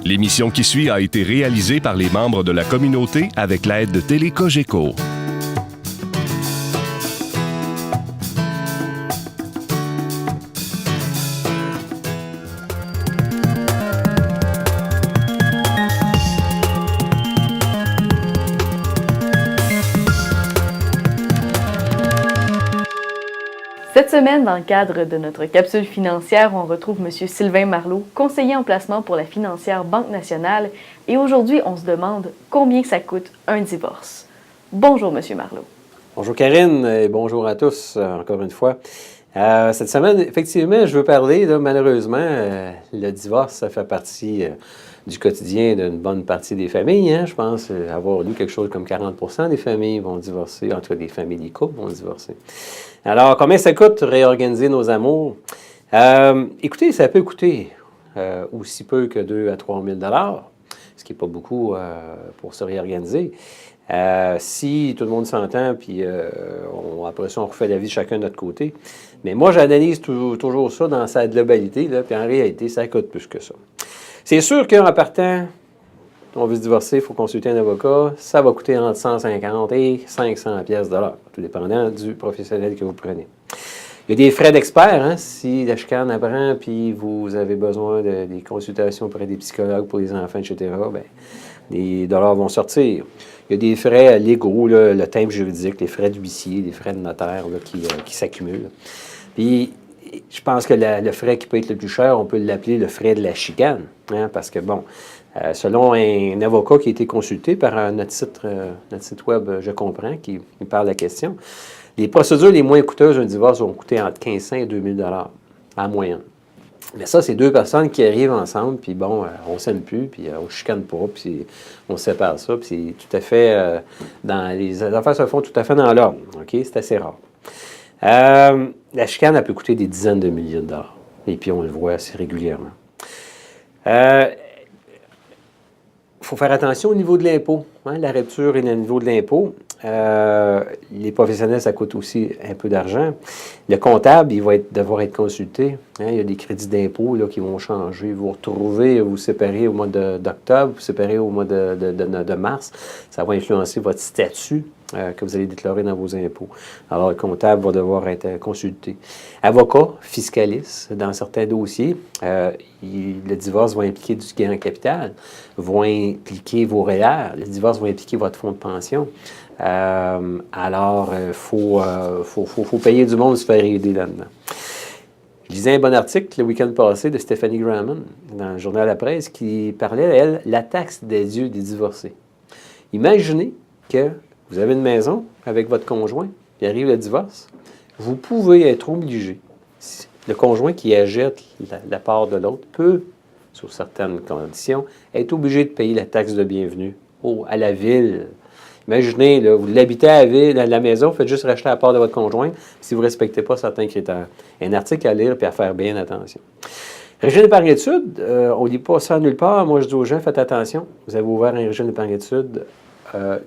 L'émission qui suit a été réalisée par les membres de la communauté avec l'aide de Télé Cogeco. Cette semaine, dans le cadre de notre capsule financière, on retrouve M. Sylvain Marleau, conseiller en placement pour la financière Banque nationale. Et aujourd'hui, on se demande combien ça coûte un divorce. Bonjour, M. Marleau. Bonjour Karine et bonjour à tous, encore une fois. Cette semaine, effectivement, je veux parler, là, malheureusement, le divorce, ça fait partie du quotidien d'une bonne partie des familles. Hein? Je pense avoir lu quelque chose comme 40% des familles vont divorcer, en tout cas des familles, des couples vont divorcer. Alors, combien ça coûte réorganiser nos amours? Écoutez, ça peut coûter aussi peu que 2 000 à 3 000 $, ce qui n'est pas beaucoup pour se réorganiser. Si tout le monde s'entend, puis après ça, on refait la vie chacun de notre côté. Mais moi, j'analyse toujours ça dans sa globalité, là, puis en réalité, ça coûte plus que ça. C'est sûr qu'en partant, on veut se divorcer, il faut consulter un avocat. Ça va coûter entre 150 et 500 pièces $, tout dépendant du professionnel que vous prenez. Il y a des frais d'expert, hein, si la chicane apprend, puis vous avez besoin des consultations auprès des psychologues pour les enfants, etc., bien, les dollars vont sortir. Il y a des frais légaux, là, le thème juridique, les frais d'huissier, les frais de notaire là, qui s'accumulent. Puis, je pense que le frais qui peut être le plus cher, on peut l'appeler le frais de la chicane, hein, parce que, bon, selon un avocat qui a été consulté par notre site web Je comprends, qui parle de la question, les procédures les moins coûteuses d'un divorce vont coûter entre 1500 et 2000 $ en moyenne. Mais ça, c'est deux personnes qui arrivent ensemble, puis bon, on ne s'aime plus, puis on ne chicane pas, puis on sépare ça, puis c'est tout à fait les affaires se font tout à fait dans l'ordre, OK? C'est assez rare. La chicane, elle peut coûter des dizaines de milliers de dollars, et puis on le voit assez régulièrement. Il faut faire attention au niveau de l'impôt, hein, la rupture et le niveau de l'impôt. Les professionnels, ça coûte aussi un peu d'argent. Le comptable, il va devoir être consulté. Hein, il y a des crédits d'impôt là, qui vont changer. Vous retrouvez, vous séparez au mois d'octobre, vous séparez au mois de mars. Ça va influencer votre statut que vous allez déclarer dans vos impôts. Alors, le comptable va devoir être consulté. Avocat, fiscaliste, dans certains dossiers, le divorce va impliquer du gain en capital, va impliquer vos REER, le divorce va impliquer votre fonds de pension. Alors, il faut payer du monde se faire aider là-dedans. Je lisais un bon article le week-end passé de Stephanie Graham dans le journal La Presse qui parlait, elle, la taxe des yeux des divorcés. Imaginez que vous avez une maison avec votre conjoint, puis arrive le divorce, vous pouvez être obligé, le conjoint qui achète la part de l'autre peut, sous certaines conditions, être obligé de payer la taxe de bienvenue à la ville. Imaginez, là, vous l'habitez à la maison, vous faites juste racheter la part de votre conjoint si vous ne respectez pas certains critères. Un article à lire et à faire bien attention. Régime d'épargne-études, on ne lit pas ça nulle part. Moi, je dis aux gens, faites attention. Vous avez ouvert un régime d'épargne-études,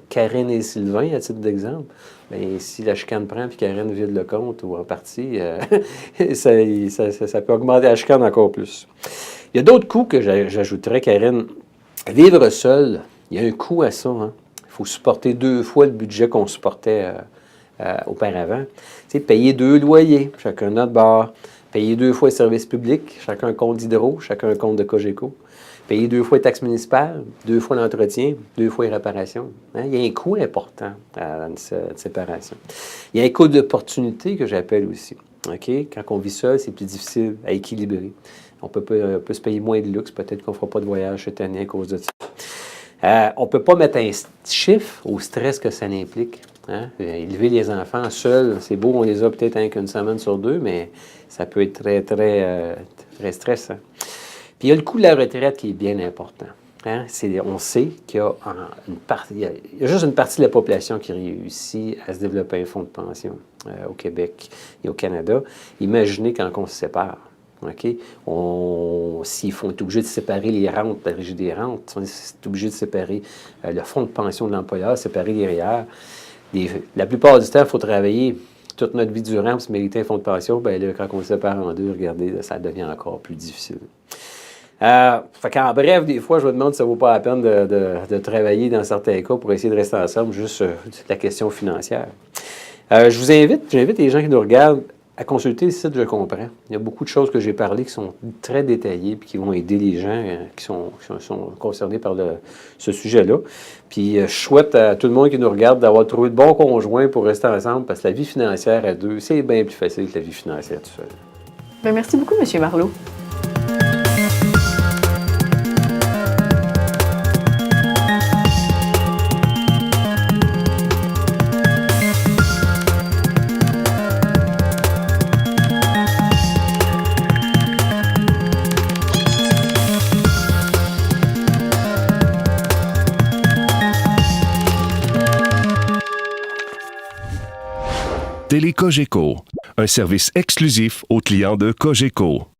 Karine et Sylvain, à titre d'exemple. Bien, si la chicane prend puis Karine vide le compte ou en partie, ça peut augmenter la chicane encore plus. Il y a d'autres coûts que j'ajouterais, Karine. Vivre seul, il y a un coût à ça, hein. Il faut supporter 2 fois le budget qu'on supportait auparavant. Tu sais, payer 2 loyers, chacun notre bar. Payer 2 fois les services publics, chacun un compte d'hydro, chacun un compte de Cogeco. Payer 2 fois les taxes municipales, 2 fois l'entretien, 2 fois les réparations. Hein? Il y a un coût important à une séparation. Il y a un coût d'opportunité que j'appelle aussi. Okay? Quand on vit seul, c'est plus difficile à équilibrer. On peut se payer moins de luxe, peut-être qu'on ne fera pas de voyage cette année à cause de ça. On ne peut pas mettre un chiffre au stress que ça implique. Hein? Élever les enfants seuls, c'est beau, on les a peut-être qu'une semaine sur 2, mais ça peut être très, très, très stressant. Puis il y a le coût de la retraite qui est bien important. Hein? On sait qu'il y a il y a juste une partie de la population qui réussit à se développer un fonds de pension au Québec et au Canada. Imaginez quand on se sépare. Okay? S'ils sont obligés de séparer les rentes, la régie des rentes, ils sont obligés de séparer le fonds de pension de l'employeur, séparer les REER. La plupart du temps, il faut travailler toute notre vie durant pour se mériter un fonds de pension. Bien là, quand on le sépare en deux, regardez, là, ça devient encore plus difficile. Fait qu'en bref, des fois, je me demande si ça vaut pas la peine de travailler dans certains cas pour essayer de rester ensemble, juste la question financière. J'invite les gens qui nous regardent à consulter le site Je comprends. Il y a beaucoup de choses que j'ai parlé qui sont très détaillées et qui vont aider les gens qui sont concernés par ce sujet-là. Puis je souhaite à tout le monde qui nous regarde d'avoir trouvé de bons conjoints pour rester ensemble parce que la vie financière à deux, c'est bien plus facile que la vie financière tout seul. Bien, merci beaucoup, M. Marleau. Télé Cogeco, un service exclusif aux clients de Cogeco.